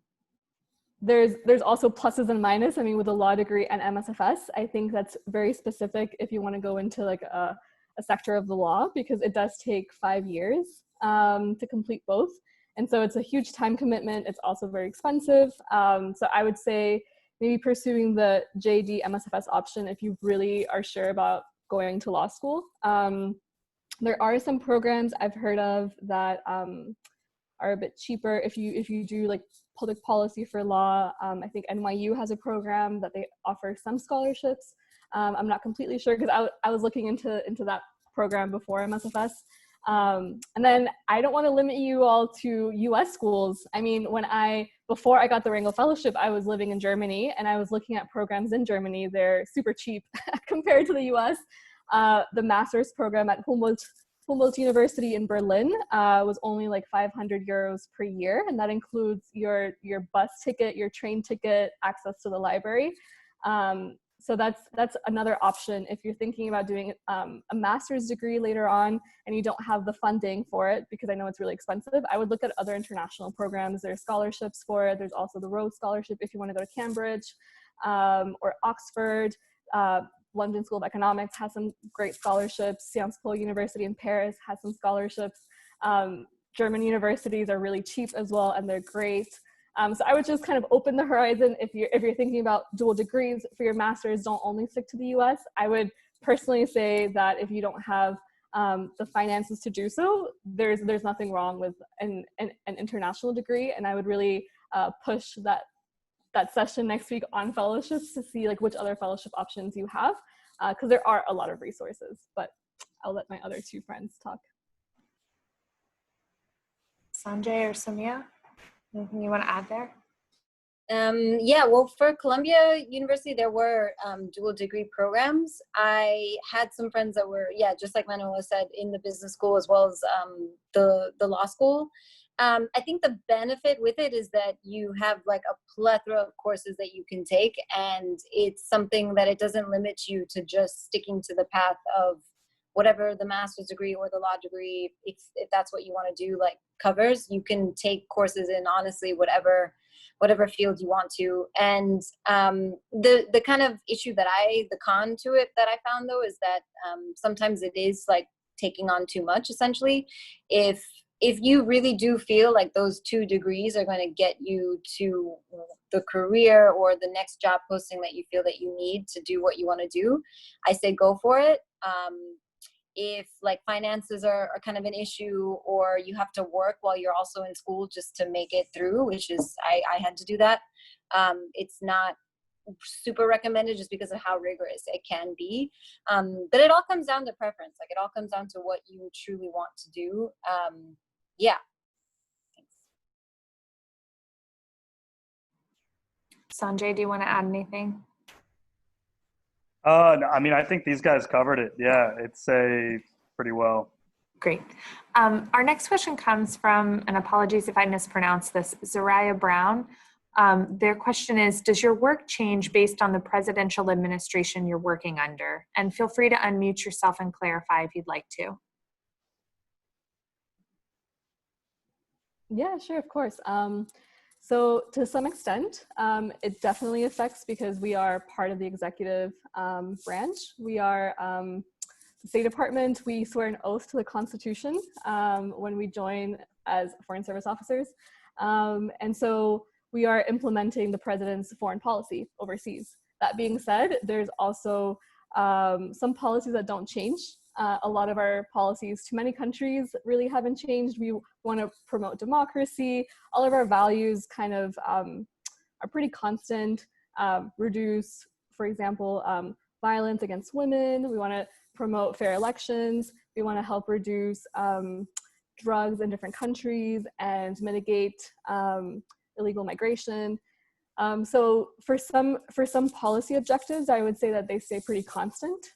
Speaker 2: there's also pluses and minuses. I mean, with a law degree and MSFS, I think that's very specific if you want to go into like a sector of the law, because it does take 5 years to complete both. And so it's a huge time commitment. It's also very expensive. So I would say maybe pursuing the JD MSFS option if you really are sure about going to law school. There are some programs I've heard of that are a bit cheaper if you do like public policy for law. I think NYU has a program that they offer some scholarships. I'm not completely sure because I was looking into that program before MSFS. And then I don't want to limit you all to US schools. I mean, before I got the Wrangle Fellowship, I was living in Germany and I was looking at programs in Germany. They're super cheap compared to the US. The master's program at Humboldt University in Berlin was only like 500 euros per year. And that includes your bus ticket, your train ticket, access to the library. So that's another option if you're thinking about doing a master's degree later on and you don't have the funding for it, because I know it's really expensive. I would look at other international programs. There's scholarships for it. There's also the Rhodes Scholarship if you want to go to Cambridge or Oxford. London School of Economics has some great scholarships. Sciences Po University in Paris has some scholarships. German universities are really cheap as well, and they're great. So I would just kind of open the horizon. If you're thinking about dual degrees for your master's, don't only stick to the US. I would personally say that if you don't have the finances to do so, there's nothing wrong with an international degree. And I would really push that session next week on fellowships to see like which other fellowship options you have, because there are a lot of resources. But I'll let my other two friends talk.
Speaker 1: Sanjay or Soumya? Anything you want to add there?
Speaker 3: Yeah, well, for Columbia University, there were dual degree programs. I had some friends that were, just like Manuela said, in the business school as well as the law school. I think the benefit with it is that you have like a plethora of courses that you can take, and it's something that it doesn't limit you to just sticking to the path of whatever the master's degree or the law degree, if that's what you want to do, like covers. You can take courses in honestly whatever whatever field you want to. And the kind of issue that the con to it that I found though, is that sometimes it is like taking on too much, essentially. If you really do feel like those 2 degrees are going to get you to the career or the next job posting that you feel that you need to do what you want to do, I say go for it. If like finances are kind of an issue, or you have to work while you're also in school just to make it through, which is, I had to do that. It's not super recommended just because of how rigorous it can be. But it all comes down to preference. Like it all comes down to what you truly want to do. Yeah.
Speaker 1: Sanjay, do you want to add anything?
Speaker 4: No, I mean, I think these guys covered it. Yeah, it's pretty well.
Speaker 1: Great. Our next question comes from, and apologies if I mispronounce this, Zariah Brown. Their question is, does your work change based on the presidential administration you're working under? And feel free to unmute yourself and clarify if you'd like to.
Speaker 2: Yeah, sure, of course. So to some extent, it definitely affects because we are part of the executive branch. We are the State Department. We swear an oath to the Constitution when we join as Foreign Service officers. And so we are implementing the president's foreign policy overseas. That being said, there's also some policies that don't change. A lot of our policies to many countries really haven't changed. We want to promote democracy. All of our values kind of are pretty constant. Reduce, for example, violence against women. We want to promote fair elections. We want to help reduce drugs in different countries and mitigate illegal migration. So for some policy objectives, I would say that they stay pretty constant.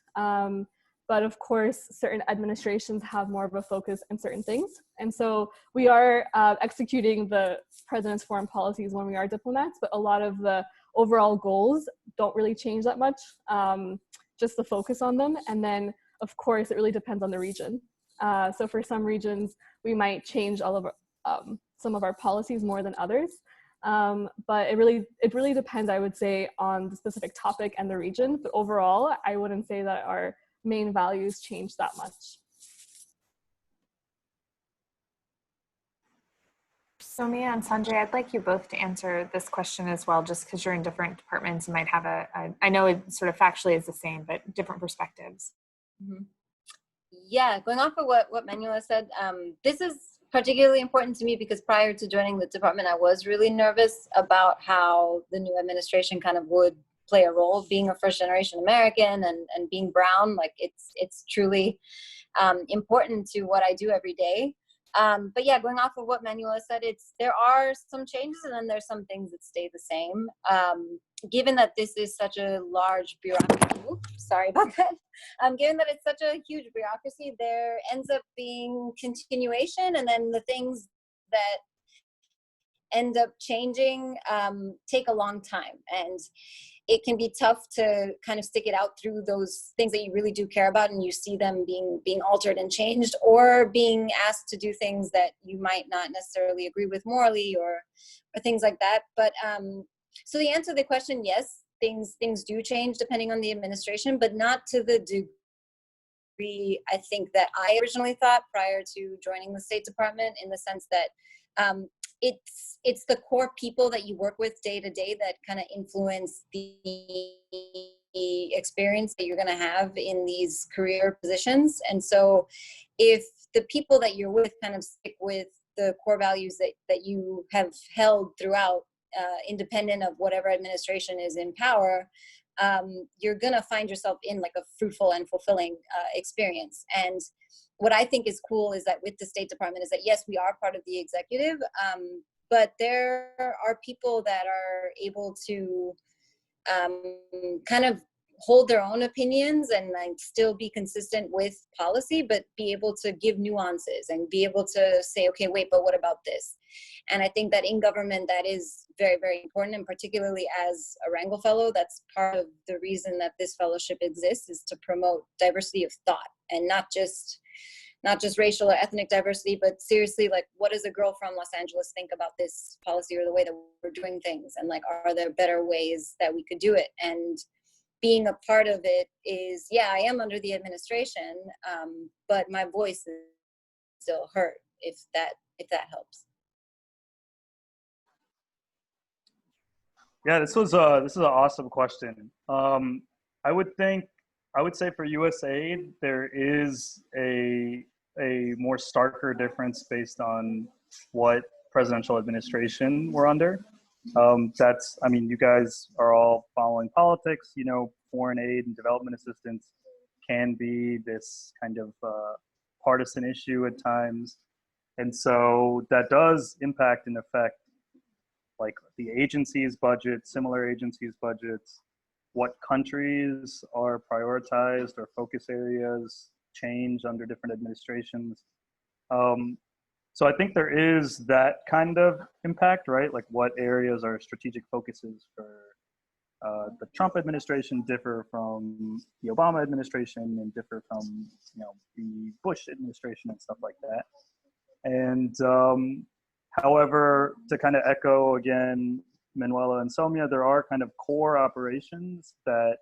Speaker 2: But of course, certain administrations have more of a focus on certain things. And so we are executing the president's foreign policies when we are diplomats, but a lot of the overall goals don't really change that much, just the focus on them. And then, of course, it really depends on the region. So for some regions, we might change all of some of our policies more than others. But it really depends, I would say, on the specific topic and the region. But overall, I wouldn't say that our main values change that much.
Speaker 1: So Mia and Sanjay, I'd like you both to answer this question as well, just because you're in different departments, you might have I know it sort of factually is the same, but different perspectives.
Speaker 3: Mm-hmm. Yeah, going off of what Manuela said, this is particularly important to me because prior to joining the department, I was really nervous about how the new administration kind of would play a role. Being a first generation American and being brown, like it's truly important to what I do every day. But yeah, going off of what Manuela said, there are some changes and then there's some things that stay the same. Given that this is such a large bureaucracy, sorry about that. Given that it's such a huge bureaucracy, there ends up being continuation, and then the things that end up changing take a long time, and it can be tough to kind of stick it out through those things that you really do care about, and you see them being altered and changed, or being asked to do things that you might not necessarily agree with morally, or things like that. But so the answer to the question, yes, things do change depending on the administration, but not to the degree I think that I originally thought prior to joining the State Department, in the sense that it's the core people that you work with day to day that kind of influence the experience that you're going to have in these career positions. And so if the people that you're with kind of stick with the core values that you have held throughout, independent of whatever administration is in power, you're going to find yourself in like a fruitful and fulfilling experience. And what I think is cool is that with the State Department is that, yes, we are part of the executive, but there are people that are able to kind of hold their own opinions and like still be consistent with policy, but be able to give nuances and be able to say, okay, wait, but what about this? And I think that in government, that is very, very important. And particularly as a Wrangle Fellow, that's part of the reason that this fellowship exists, is to promote diversity of thought, and not just not just racial or ethnic diversity, but seriously, like, what does a girl from Los Angeles think about this policy or the way that we're doing things? And like, are there better ways that we could do it? And being a part of it is, yeah, I am under the administration, but my voice is still heard, if that helps.
Speaker 4: Yeah, this is an awesome question. I would say for USAID, there is a more starker difference based on what presidential administration we're under. I mean, you guys are all following politics, you know, foreign aid and development assistance can be this kind of partisan issue at times. And so that does impact and affect like the agency's budget, similar agencies' budgets, what countries are prioritized or focus areas change under different administrations. So I think there is that kind of impact, right? Like what areas are strategic focuses for the Trump administration differ from the Obama administration and differ from, you know, the Bush administration and stuff like that. And however, to kind of echo again, Manuela and Somia, there are kind of core operations that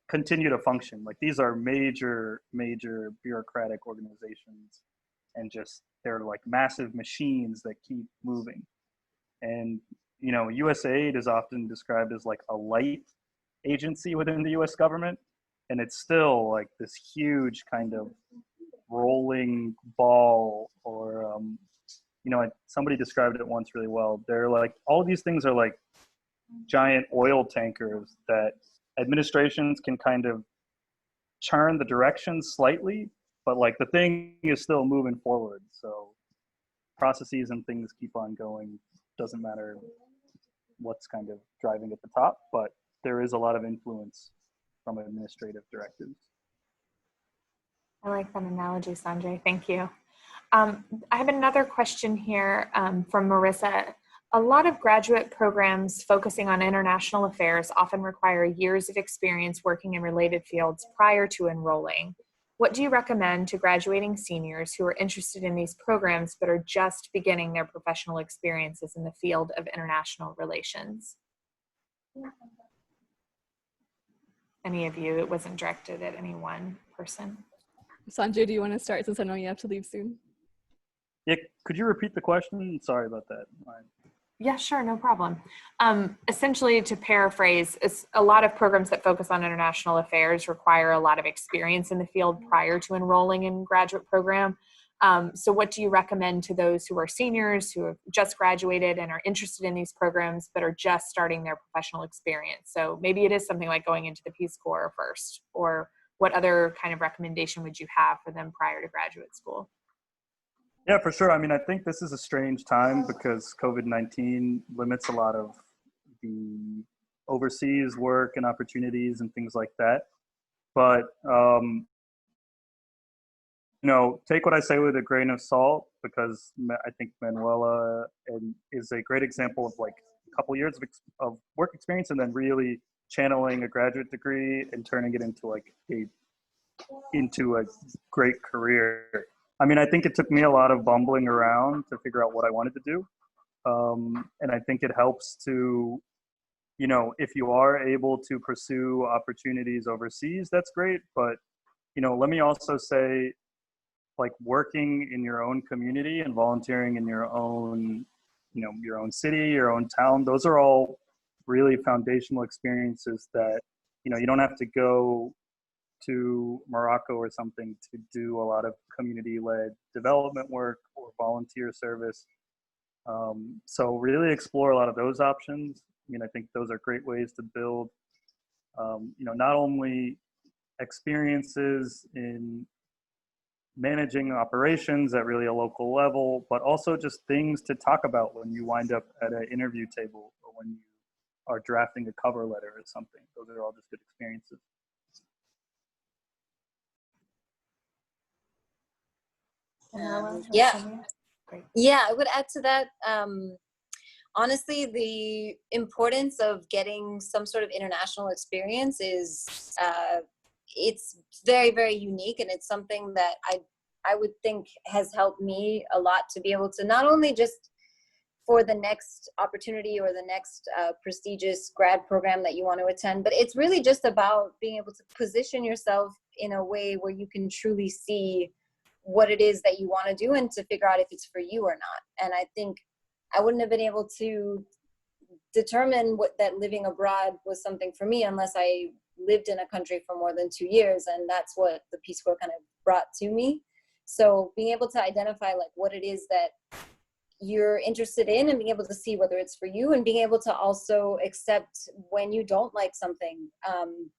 Speaker 4: continue to function. Like these are major bureaucratic organizations, and just they're like massive machines that keep moving. And you know, USAID is often described as like a light agency within the US government, and it's still like this huge kind of rolling ball, or you know, somebody described it once really well. They're like, all of these things are like giant oil tankers that administrations can kind of turn the direction slightly, but like the thing is still moving forward. So processes and things keep on going. Doesn't matter what's kind of driving at the top, but there is a lot of influence from administrative directives.
Speaker 1: I like that analogy, Sanjay. Thank you. I have another question here from Marissa. A lot of graduate programs focusing on international affairs often require years of experience working in related fields prior to enrolling. What do you recommend to graduating seniors who are interested in these programs but are just beginning their professional experiences in the field of international relations? Any of you? It wasn't directed at any one person.
Speaker 2: Sanjay, do you want to start since I know you have to leave soon?
Speaker 4: Yeah, could you repeat the question? Sorry about that.
Speaker 1: Yeah, sure, no problem. Essentially, to paraphrase, a lot of programs that focus on international affairs require a lot of experience in the field prior to enrolling in graduate program. So what do you recommend to those who are seniors, who have just graduated and are interested in these programs, but are just starting their professional experience? So maybe it is something like going into the Peace Corps first, or what other kind of recommendation would you have for them prior to graduate school?
Speaker 4: Yeah, for sure. I mean, I think this is a strange time because COVID-19 limits a lot of the overseas work and opportunities and things like that. But, you know, take what I say with a grain of salt, because I think Manuela is a great example of like a couple of years of work experience and then really channeling a graduate degree and turning it into like into a great career. I mean, I think it took me a lot of bumbling around to figure out what I wanted to do. And I think it helps to, you know, if you are able to pursue opportunities overseas, that's great. But, you know, let me also say, like working in your own community and volunteering in your own, you know, your own city, your own town, those are all really foundational experiences that, you know, you don't have to go to Morocco or something to do a lot of community-led development work or volunteer service. So really explore a lot of those options. I mean, I think those are great ways to build, you know, not only experiences in managing operations at really a local level, but also just things to talk about when you wind up at an interview table or when you are drafting a cover letter or something. Those are all just good experiences.
Speaker 3: Yeah, I would add to that. Honestly, the importance of getting some sort of international experience is it's very, very unique, and it's something that I would think has helped me a lot to be able to not only just for the next opportunity or the next prestigious grad program that you want to attend, but it's really just about being able to position yourself in a way where you can truly see what it is that you want to do and to figure out if it's for you or not. And I think I wouldn't have been able to determine that living abroad was something for me unless I lived in a country for more than 2 years, and that's what the Peace Corps kind of brought to me. So being able to identify like what it is that you're interested in and being able to see whether it's for you, and being able to also accept when you don't like something,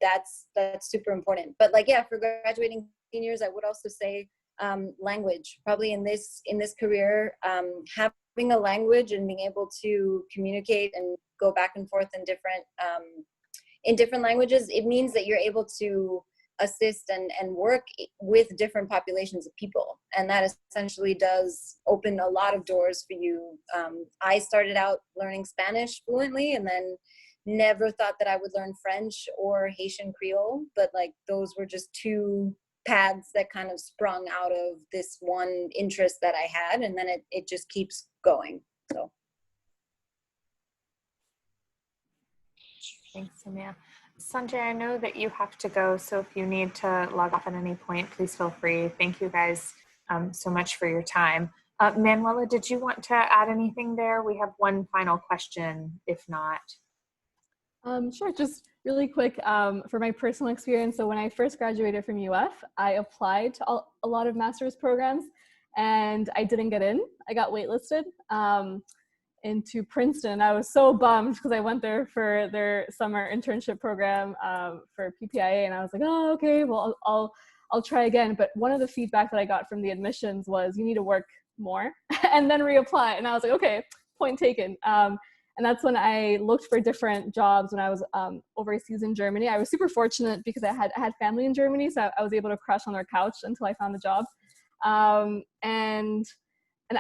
Speaker 3: that's super important. But like, yeah, for graduating seniors, I would also say language, probably in this career, having a language and being able to communicate and go back and forth in different languages, it means that you're able to assist and work with different populations of people, and that essentially does open a lot of doors for you. I started out learning Spanish fluently, and then never thought that I would learn French or Haitian Creole, but like those were just two paths that kind of sprung out of this one interest that I had, and then it just keeps going. So
Speaker 1: Thanks, Samia. Sanjay, I know that you have to go, so if you need to log off at any point, please feel free. Thank you guys so much for your time. Manuela, did you want to add anything there? We have one final question, if not.
Speaker 2: Sure, just really quick, for my personal experience. So when I first graduated from UF, I applied to a lot of master's programs and I didn't get in. I got waitlisted into Princeton. I was so bummed because I went there for their summer internship program for PPIA, and I was like, oh, okay, well, I'll try again. But one of the feedback that I got from the admissions was you need to work more and then reapply. And I was like, okay, point taken. And that's when I looked for different jobs when I was overseas in Germany. I was super fortunate because I had family in Germany, so I was able to crash on their couch until I found the job. And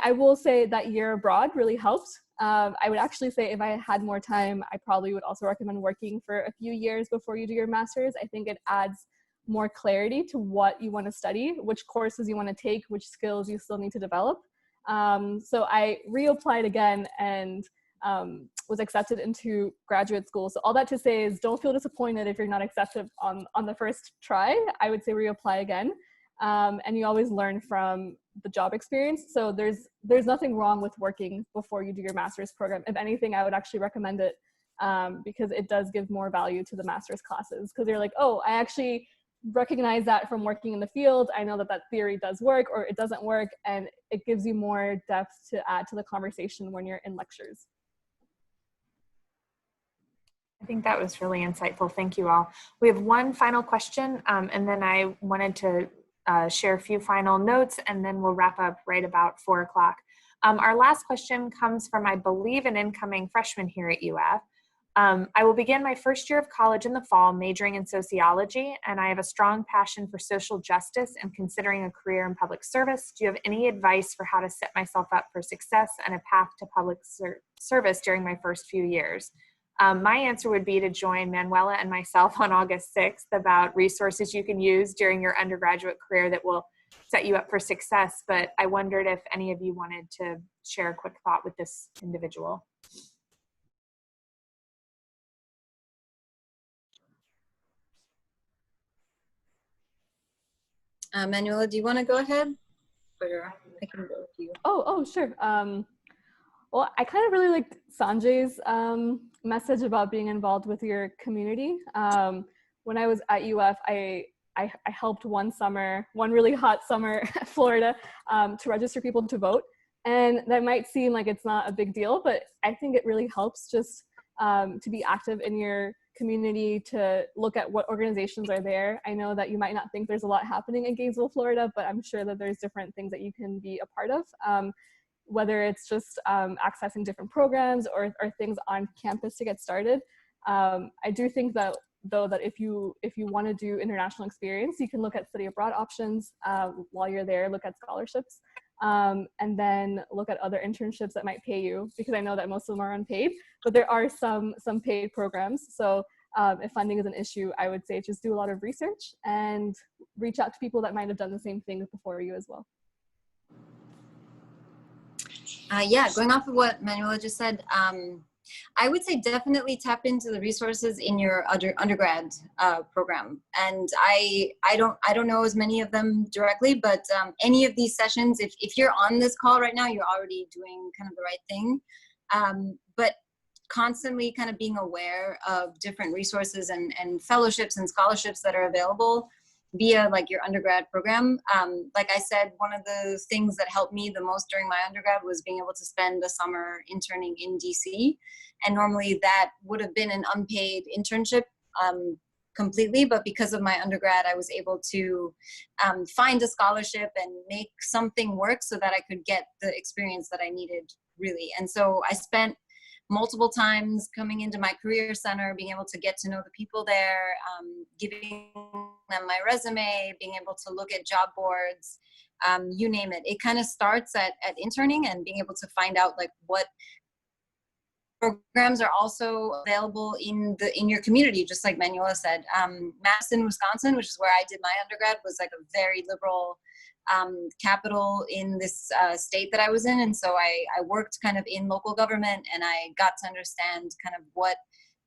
Speaker 2: I will say that year abroad really helped. I would actually say if I had more time, I probably would also recommend working for a few years before you do your master's. I think it adds more clarity to what you want to study, which courses you want to take, which skills you still need to develop. So I reapplied again and was accepted into graduate school. So all that to say is don't feel disappointed if you're not accepted on the first try. I would say reapply again. And you always learn from the job experience. So there's nothing wrong with working before you do your master's program. If anything, I would actually recommend it because it does give more value to the master's classes, because you're like, oh, I actually recognize that from working in the field. I know that theory does work or it doesn't work, and it gives you more depth to add to the conversation when you're in lectures.
Speaker 1: I think that was really insightful. Thank you all. We have one final question, and then I wanted to share a few final notes, and then we'll wrap up right about 4 o'clock. Our last question comes from, I believe, an incoming freshman here at UF. I will begin my first year of college in the fall, majoring in sociology, and I have a strong passion for social justice and considering a career in public service. Do you have any advice for how to set myself up for success and a path to public service during my first few years? My answer would be to join Manuela and myself on August 6th about resources you can use during your undergraduate career that will set you up for success. But I wondered if any of you wanted to share a quick thought with this individual.
Speaker 3: Manuela, do you want to go ahead? Or I can go with you.
Speaker 2: Oh, sure. Well, I kind of really liked Sanjay's message about being involved with your community. When I was at UF, I helped one really hot summer at Florida to register people to vote. And that might seem like it's not a big deal, but I think it really helps just to be active in your community, to look at what organizations are there. I know that you might not think there's a lot happening in Gainesville, Florida, but I'm sure that there's different things that you can be a part of. Whether it's just accessing different programs or things on campus to get started. I do think that if you want to do international experience, you can look at study abroad options while you're there, look at scholarships, and then look at other internships that might pay you, because I know that most of them are unpaid, but there are some paid programs. So if funding is an issue, I would say just do a lot of research and reach out to people that might have done the same thing before you as well.
Speaker 3: Yeah, going off of what Manuela just said, I would say definitely tap into the resources in your undergrad program. And I don't know as many of them directly, but any of these sessions, if you're on this call right now, you're already doing kind of the right thing. But constantly kind of being aware of different resources and fellowships and scholarships that are available via like your undergrad program. Like I said, one of the things that helped me the most during my undergrad was being able to spend the summer interning in DC. And normally that would have been an unpaid internship completely, but because of my undergrad, I was able to find a scholarship and make something work so that I could get the experience that I needed, really. And so I spent multiple times coming into my career center, being able to get to know the people there, giving them my resume, being able to look at job boards, you name it. It kind of starts at interning and being able to find out like what programs are also available in your community, just like Manuela said. Madison, Wisconsin, which is where I did my undergrad, was like a very liberal capital in this state that I was in. And so I worked kind of in local government, and I got to understand kind of what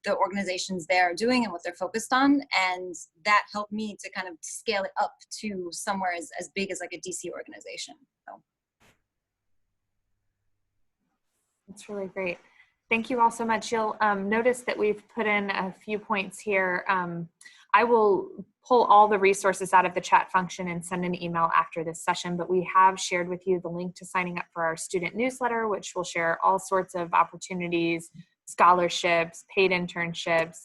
Speaker 3: the organizations there are doing and what they're focused on. And that helped me to kind of scale it up to somewhere as big as like a DC organization. So.
Speaker 1: That's really great. Thank you all so much. You'll notice that we've put in a few points here. I will pull all the resources out of the chat function and send an email after this session, but we have shared with you the link to signing up for our student newsletter, which will share all sorts of opportunities, scholarships, paid internships.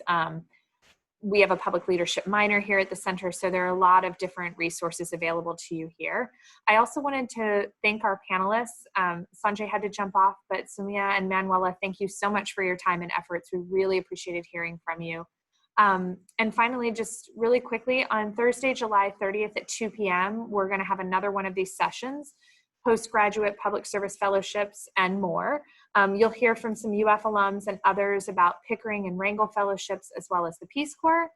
Speaker 1: We have a public leadership minor here at the center, so there are a lot of different resources available to you here. I also wanted to thank our panelists. Sanjay had to jump off, but Sumia and Manuela, thank you so much for your time and efforts. We really appreciated hearing from you. And finally, just really quickly, on Thursday, July 30th at 2 p.m., we're going to have another one of these sessions, postgraduate public service fellowships and more. You'll hear from some UF alums and others about Pickering and Wrangle Fellowships, as well as the Peace Corps.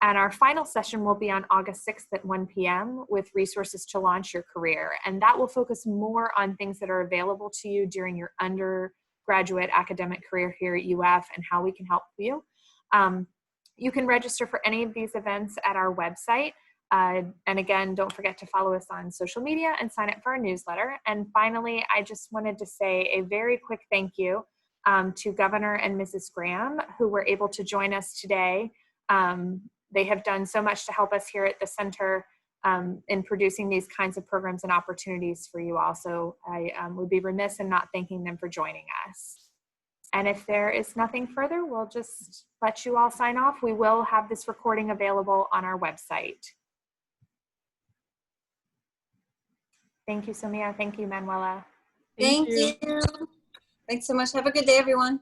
Speaker 1: And our final session will be on August 6th at 1 p.m. with resources to launch your career. And that will focus more on things that are available to you during your undergraduate academic career here at UF and how we can help you. You can register for any of these events at our website. And again, don't forget to follow us on social media and sign up for our newsletter. And finally, I just wanted to say a very quick thank you to Governor and Mrs. Graham, who were able to join us today. They have done so much to help us here at the center in producing these kinds of programs and opportunities for you all. So I would be remiss in not thanking them for joining us. And if there is nothing further, we'll just let you all sign off. We will have this recording available on our website. Thank you, Sumia. Thank you, Manuela.
Speaker 3: Thank you. Thanks so much. Have a good day, everyone.